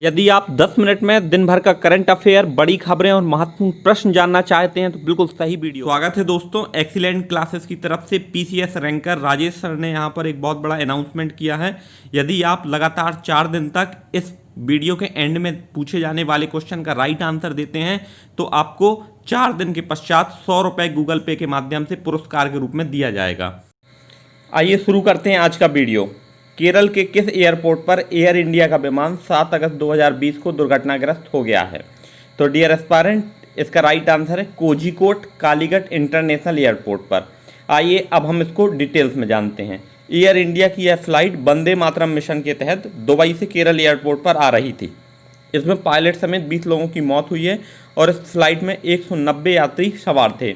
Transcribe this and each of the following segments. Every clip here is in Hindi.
यदि आप 10 मिनट में दिन भर का करंट अफेयर, बड़ी खबरें और महत्वपूर्ण प्रश्न जानना चाहते हैं तो बिल्कुल सही वीडियो। स्वागत है दोस्तों, एक्सीलेंट क्लासेस की तरफ से पीसीएस रैंकर राजेश सर ने यहाँ पर एक बहुत बड़ा अनाउंसमेंट किया है। यदि आप लगातार 4 दिन तक इस वीडियो के एंड में पूछे जाने वाले क्वेश्चन का राइट आंसर देते हैं तो आपको 4 दिन के पश्चात 100 रुपये गूगल पे के माध्यम से पुरस्कार के रूप में दिया जाएगा। आइए शुरू करते हैं आज का वीडियो। केरल के किस एयरपोर्ट पर एयर इंडिया का विमान 7 अगस्त 2020 को दुर्घटनाग्रस्त हो गया है? तो डियर एस्पायरेंट, इसका राइट आंसर है कोझिकोड कालीकट इंटरनेशनल एयरपोर्ट पर। आइए अब हम इसको डिटेल्स में जानते हैं। एयर इंडिया की यह फ्लाइट वंदे मातरम मिशन के तहत दुबई से केरल एयरपोर्ट पर आ रही थी। इसमें पायलट समेत 20 लोगों की मौत हुई है और इस फ्लाइट में 190 यात्री सवार थे।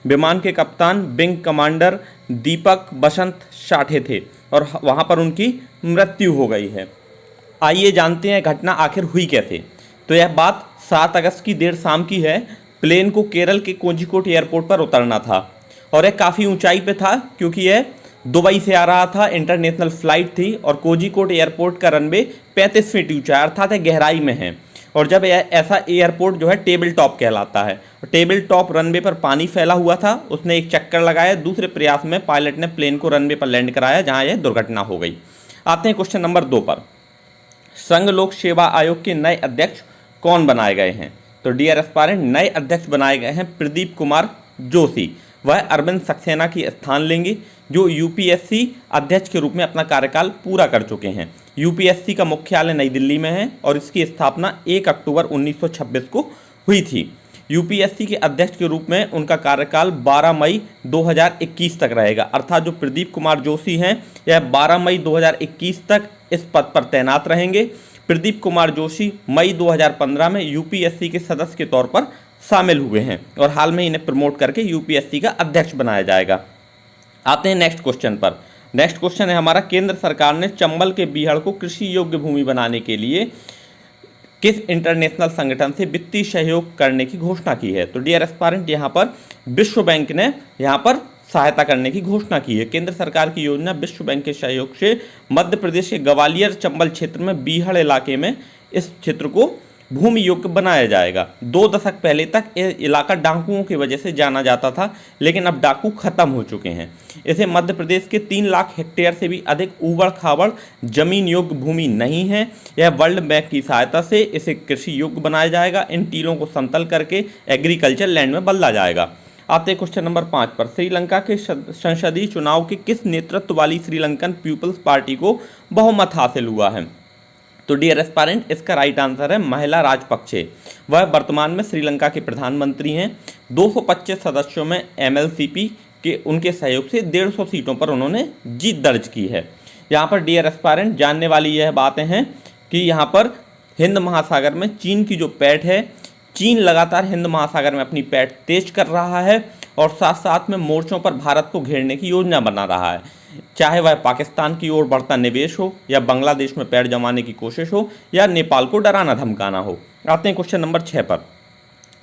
विमान के कप्तान विंग कमांडर दीपक बसंत साठे थे और वहां पर उनकी मृत्यु हो गई है। आइए जानते हैं घटना आखिर हुई कैसे। तो यह बात 7 अगस्त की देर शाम की है। प्लेन को केरल के कोझिकोड एयरपोर्ट पर उतरना था और यह काफ़ी ऊंचाई पे था क्योंकि यह दुबई से आ रहा था। इंटरनेशनल फ्लाइट थी और कोझिकोड एयरपोर्ट का रनवे 35 फीट ऊंचा है, अर्थात गहराई में है। और जब ऐसा एयरपोर्ट जो है टेबल टॉप कहलाता है। टेबल टॉप रनवे पर पानी फैला हुआ था। उसने एक चक्कर लगाया, दूसरे प्रयास में पायलट ने प्लेन को रनवे पर लैंड कराया जहां यह दुर्घटना हो गई। आते हैं क्वेश्चन नंबर 2 पर। संघ लोक सेवा आयोग के नए अध्यक्ष कौन बनाए गए हैं? तो डियर एस्पायरेंट, नए अध्यक्ष बनाए गए हैं प्रदीप कुमार जोशी। वह अरविंद सक्सेना की स्थान लेंगे जो यूपीएससी अध्यक्ष के रूप में अपना कार्यकाल पूरा कर चुके हैं। यूपीएससी का मुख्यालय नई दिल्ली में है और इसकी स्थापना 1 अक्टूबर 1926 को हुई थी। यूपीएससी के अध्यक्ष के रूप में उनका कार्यकाल 12 मई 2021 तक रहेगा, अर्थात जो प्रदीप कुमार जोशी हैं यह 12 मई 2021 तक इस पद पर तैनात रहेंगे। प्रदीप कुमार जोशी मई 2015 में यूपीएससी के सदस्य के तौर पर शामिल हुए हैं और हाल में इन्हें प्रमोट करके यूपीएससी का अध्यक्ष बनाया जाएगा। आते हैं नेक्स्ट क्वेश्चन पर। नेक्स्ट क्वेश्चन है हमारा, केंद्र सरकार ने चंबल के बीहड़ को कृषि योग्य भूमि बनाने के लिए किस इंटरनेशनल संगठन से वित्तीय सहयोग करने की घोषणा की है? तो डियर एस्पायरेंट, यहाँ पर विश्व बैंक ने यहाँ पर सहायता करने की घोषणा की है। केंद्र सरकार की योजना विश्व बैंक के सहयोग से मध्य प्रदेश के ग्वालियर चंबल क्षेत्र में बीहड़ इलाके में इस क्षेत्र को भूमि योग्य बनाया जाएगा। 2 दशक पहले तक ये इलाका डाकुओं की वजह से जाना जाता था, लेकिन अब डाकू खत्म हो चुके हैं। इसे मध्य प्रदेश के 3 लाख हेक्टेयर से भी अधिक उबड़ खाबड़ जमीन योग्य भूमि नहीं है। यह वर्ल्ड बैंक की सहायता से इसे कृषि योग्य बनाया जाएगा। इन टीलों को समतल करके एग्रीकल्चर लैंड में बदला जाएगा। आते क्वेश्चन नंबर 5 पर। श्रीलंका के संसदीय चुनाव के किस नेतृत्व वाली श्रीलंकन पीपल्स पार्टी को बहुमत हासिल हुआ है? तो डियर एस्पायरेंट, इसका राइट आंसर है महिला राजपक्षे। वह वर्तमान में श्रीलंका के प्रधानमंत्री हैं। 225 सदस्यों में एमएलसीपी के उनके सहयोग से 150 सीटों पर उन्होंने जीत दर्ज की है। यहाँ पर डियर एस्पायरेंट, जानने वाली यह बातें हैं कि यहाँ पर हिंद महासागर में चीन की जो पैठ है, चीन लगातार हिंद महासागर में अपनी पैठ तेज कर रहा है और साथ साथ में मोर्चों पर भारत को घेरने की योजना बना रहा है। चाहे वह पाकिस्तान की ओर बढ़ता निवेश हो या बांग्लादेश में पैर जमाने की कोशिश हो या नेपाल को डराना धमकाना हो। आते हैं क्वेश्चन नंबर 6 पर।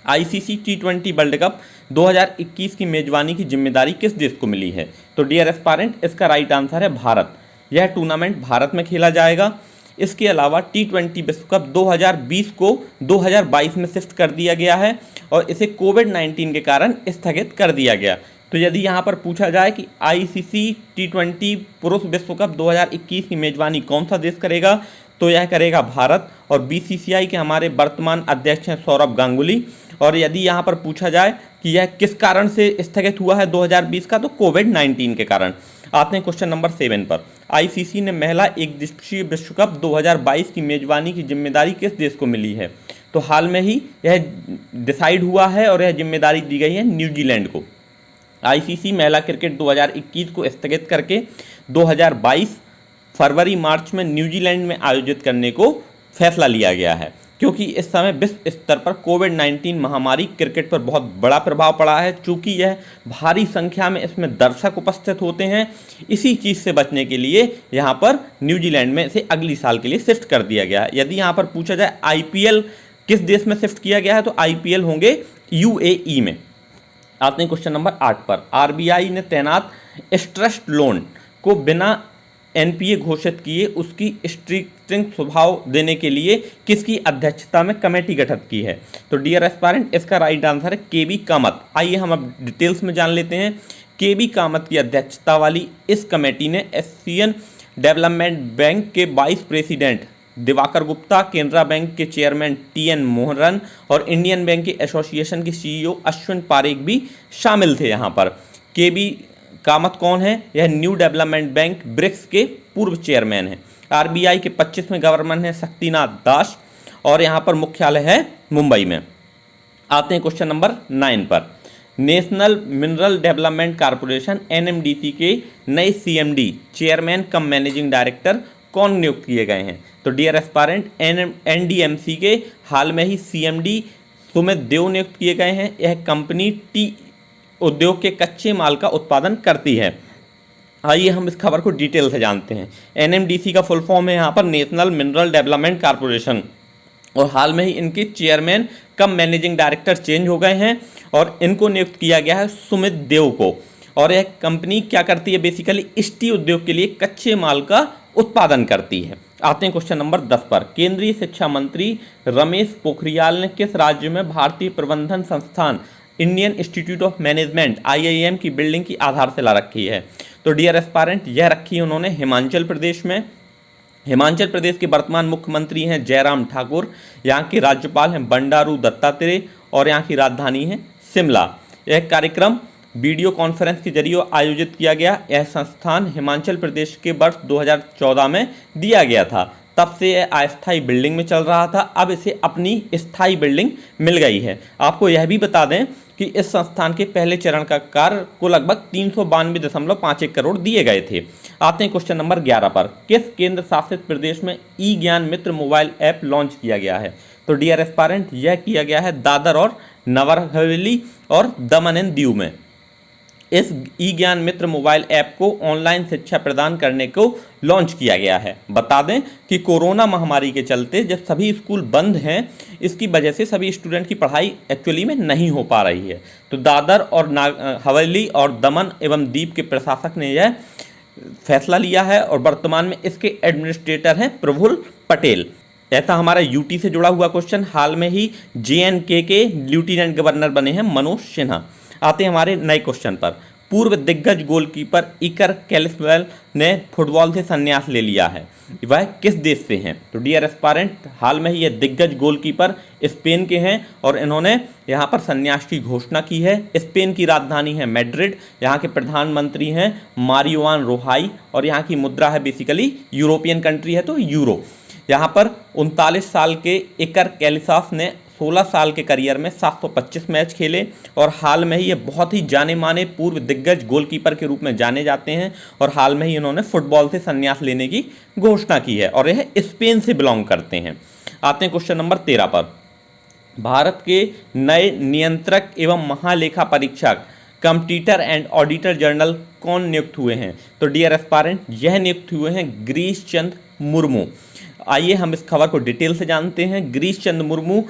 आईसीसी T20 वर्ल्ड कप 2021 की मेजबानी की जिम्मेदारी किस देश को मिली है? तो डियर एस्पायरेंट, इसका राइट आंसर है भारत। यह टूर्नामेंट भारत में खेला जाएगा। इसके अलावा T20 विश्व कप 2020 को 2022 में शिफ्ट कर दिया गया है और इसे कोविड-19 के कारण स्थगित कर दिया गया। तो यदि यहाँ पर पूछा जाए कि आईसीसी T20 पुरुष विश्व कप 2021 की मेजबानी कौन सा देश करेगा, तो यह करेगा भारत। और बीसीसीआई के हमारे वर्तमान अध्यक्ष हैं सौरभ गांगुली। और यदि यहाँ पर पूछा जाए कि यह किस कारण से स्थगित हुआ है 2020 का, तो कोविड-19 के कारण। आते हैं क्वेश्चन नंबर 7 पर। आईसीसी ने महिला एक दिवसीय विश्व कप 2022 की मेजबानी की जिम्मेदारी किस देश को मिली है? तो हाल में ही यह डिसाइड हुआ है और यह जिम्मेदारी दी गई है न्यूजीलैंड को। आईसीसी महिला क्रिकेट 2021 को स्थगित करके 2022 फरवरी मार्च में न्यूजीलैंड में आयोजित करने को फैसला लिया गया है क्योंकि इस समय विश्व स्तर पर कोविड-19 महामारी क्रिकेट पर बहुत बड़ा प्रभाव पड़ा है। चूँकि यह भारी संख्या में इसमें दर्शक उपस्थित होते हैं, इसी चीज़ से बचने के लिए यहाँ पर न्यूजीलैंड में इसे अगली साल के लिए शिफ्ट कर दिया गया है। यदि यहाँ पर पूछा जाए आईपीएल किस देश में शिफ्ट किया गया है, तो आईपीएल होंगे यूएई में। आते हैं क्वेश्चन नंबर 8 पर। आरबीआई ने तैनात स्ट्रेस्ड लोन को बिना एनपीए घोषित किए उसकी स्ट्रिक्टिंग स्वभाव देने के लिए किसकी अध्यक्षता में कमेटी गठित की है? तो डियर एस्पायरेंट, इसका राइट आंसर है केबी कामत। आइए हम अब डिटेल्स में जान लेते हैं। केबी कामत की अध्यक्षता वाली इस कमेटी ने एशियन डेवलपमेंट बैंक के vice president Diwakar Gupta, Canara bank के चेयरमैन टीएन मोहरन और इंडियन बैंक के एसोसिएशन के सीईओ अश्विन पारेख भी शामिल थे। यहाँ पर केबी कामत कौन है? यह न्यू डेवलपमेंट बैंक ब्रिक्स के पूर्व चेयरमैन हैं। आरबीआई के 25वें गवर्नर हैं शक्तिनाथ दास और यहाँ पर मुख्यालय है मुंबई में। आते हैं क्वेश्चन नंबर 9 पर। National mineral development corporation NMDC के नए CMD chairman cum managing director कौन नियुक्त किए गए हैं? तो डियर एस्पायरेंट, एनडीएमसी के हाल में ही सीएमडी सुमित देव नियुक्त किए गए हैं। यह कंपनी टी उद्योग के कच्चे माल का उत्पादन करती है। आइए हम इस खबर को डिटेल से जानते हैं। एनएमडीसी का फुल फॉर्म है यहाँ पर नेशनल मिनरल डेवलपमेंट कॉरपोरेशन और हाल में ही इनके chairman cum managing director change हो गए हैं और इनको नियुक्त किया गया है सुमित देव को। और यह कंपनी क्या करती है? बेसिकली स्टील उद्योग के लिए कच्चे माल का उत्पादन करती है। आते हैं क्वेश्चन नंबर 10 पर। केंद्रीय शिक्षा मंत्री रमेश पोखरियाल ने किस राज्य में भारतीय प्रबंधन संस्थान Indian institute of management IIM की बिल्डिंग की आधारशिला रखी है? तो डियर एस्पायरेंट, यह रखी है उन्होंने हिमाचल प्रदेश में। हिमाचल प्रदेश के वर्तमान मुख्यमंत्री हैं जयराम ठाकुर, यहाँ के राज्यपाल हैं बंडारू दत्तात्रेय और यहाँ की राजधानी है शिमला। यह कार्यक्रम वीडियो कॉन्फ्रेंस के जरिए आयोजित किया गया। यह संस्थान हिमाचल प्रदेश के वर्ष 2014 में दिया गया था। तब से यह अस्थायी बिल्डिंग में चल रहा था, अब इसे अपनी स्थायी बिल्डिंग मिल गई है। आपको यह भी बता दें कि इस संस्थान के पहले चरण का कार्य को लगभग 392.51 करोड़ दिए गए थे। आते हैं क्वेश्चन नंबर 11 पर। किस केंद्र शासित प्रदेश में ई ज्ञान मित्र मोबाइल ऐप लॉन्च किया गया है? तो डियर एस्पायरेंट, यह किया गया है दादर और नगर हवेली और दमन एंड दीव में। इस ई ज्ञान मित्र मोबाइल ऐप को ऑनलाइन शिक्षा प्रदान करने को लॉन्च किया गया है। बता दें कि कोरोना महामारी के चलते जब सभी स्कूल बंद हैं, इसकी वजह से सभी स्टूडेंट की पढ़ाई एक्चुअली में नहीं हो पा रही है। तो दादर और हवेली और दमन एवं दीव के प्रशासक ने यह फैसला लिया है और वर्तमान में इसके एडमिनिस्ट्रेटर हैं प्रफुल्ल पटेल। ऐसा हमारा यूटी से जुड़ा हुआ क्वेश्चन। हाल में ही जेएनके के लेफ्टिनेंट गवर्नर बने हैं मनोज सिन्हा। आते हैं हमारे नए क्वेश्चन पर। पूर्व दिग्गज गोलकीपर इकर कैलिसवेल ने फुटबॉल से संन्यास ले लिया है, वह किस देश से हैं? तो डियर एस्पायरेंट, हाल में ही ये दिग्गज गोलकीपर स्पेन के हैं और इन्होंने यहाँ पर संन्यास की घोषणा की है। स्पेन की राजधानी है मैड्रिड, यहाँ के प्रधानमंत्री हैं मारियोवान रोहाई और यहाँ की मुद्रा है बेसिकली यूरोपियन कंट्री है तो यूरो। यहाँ पर 39 साल के इकर कैलिसास ने 16 साल के करियर में 725 मैच खेले और हाल में ही ये बहुत ही जाने माने पूर्व दिग्गज गोलकीपर के रूप में जाने जाते हैं और हाल में ही इन्होंने फुटबॉल से संन्यास लेने की घोषणा की है और यह स्पेन से बिलोंग करते हैं। आते हैं क्वेश्चन नंबर 13 पर। भारत के नए नियंत्रक एवं महालेखा परीक्षक कंप्यूटर एंड ऑडिटर जनरल कौन नियुक्त हुए हैं? तो डियर एस्पायरेंट, यह नियुक्त हुए हैं गिरीश चंद्र मुर्मू। आइए हम इस खबर को डिटेल से जानते हैं। गिरीश चंद्र मुर्मू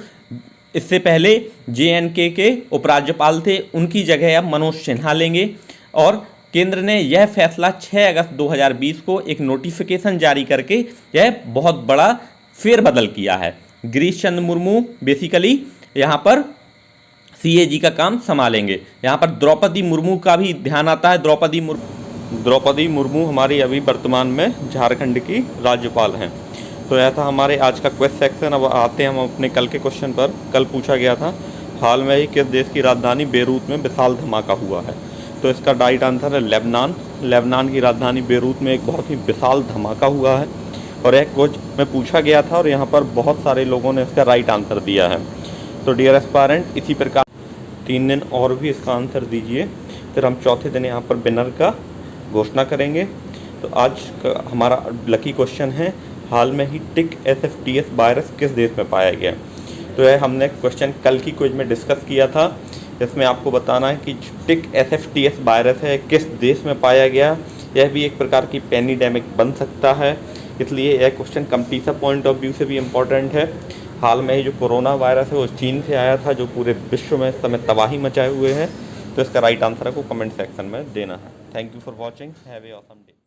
इससे पहले जेएनके के उपराज्यपाल थे, उनकी जगह अब मनोज सिन्हा लेंगे और केंद्र ने यह फैसला 6 अगस्त 2020 को एक नोटिफिकेशन जारी करके यह बहुत बड़ा फेरबदल किया है। गिरीश चंद्र मुर्मू बेसिकली यहाँ पर सीएजी का काम संभालेंगे। यहाँ पर द्रौपदी मुर्मू का भी ध्यान आता है। द्रौपदी मुर्मू हमारी अभी वर्तमान में झारखंड की राज्यपाल हैं। तो यह था हमारे आज का क्वेश्चन सेक्शन। अब आते हैं हम अपने कल के क्वेश्चन पर। कल पूछा गया था हाल में ही किस देश की राजधानी बेरूत में विशाल धमाका हुआ है? तो इसका राइट आंसर है लेबनान। लेबनान की राजधानी बेरूत में एक बहुत ही विशाल धमाका हुआ है और यह क्वेश्चन में पूछा गया था और यहाँ पर बहुत सारे लोगों ने इसका राइट आंसर दिया है। तो डियर एस्पायरेंट, इसी प्रकार 3 दिन और भी इसका आंसर दीजिए, फिर हम चौथे दिन यहाँ पर विनर का घोषणा करेंगे। तो आज का हमारा लकी क्वेश्चन है, हाल में ही टिक एसएफटीएस वायरस किस देश में पाया गया? तो यह हमने क्वेश्चन कल की क्विज में डिस्कस किया था, इसमें आपको बताना है कि टिक एसएफटीएस वायरस है किस देश में पाया गया। यह भी एक प्रकार की पैनिडेमिक बन सकता है, इसलिए यह question competition point of view से भी इम्पोर्टेंट है। हाल में ही जो कोरोना वायरस है वो चीन से आया था, जो पूरे विश्व में इस समय तबाही मचाए हुए हैं। तो इसका राइट आंसर आपको कमेंट सेक्शन में देना है। Thank you for watching, have a awesome day.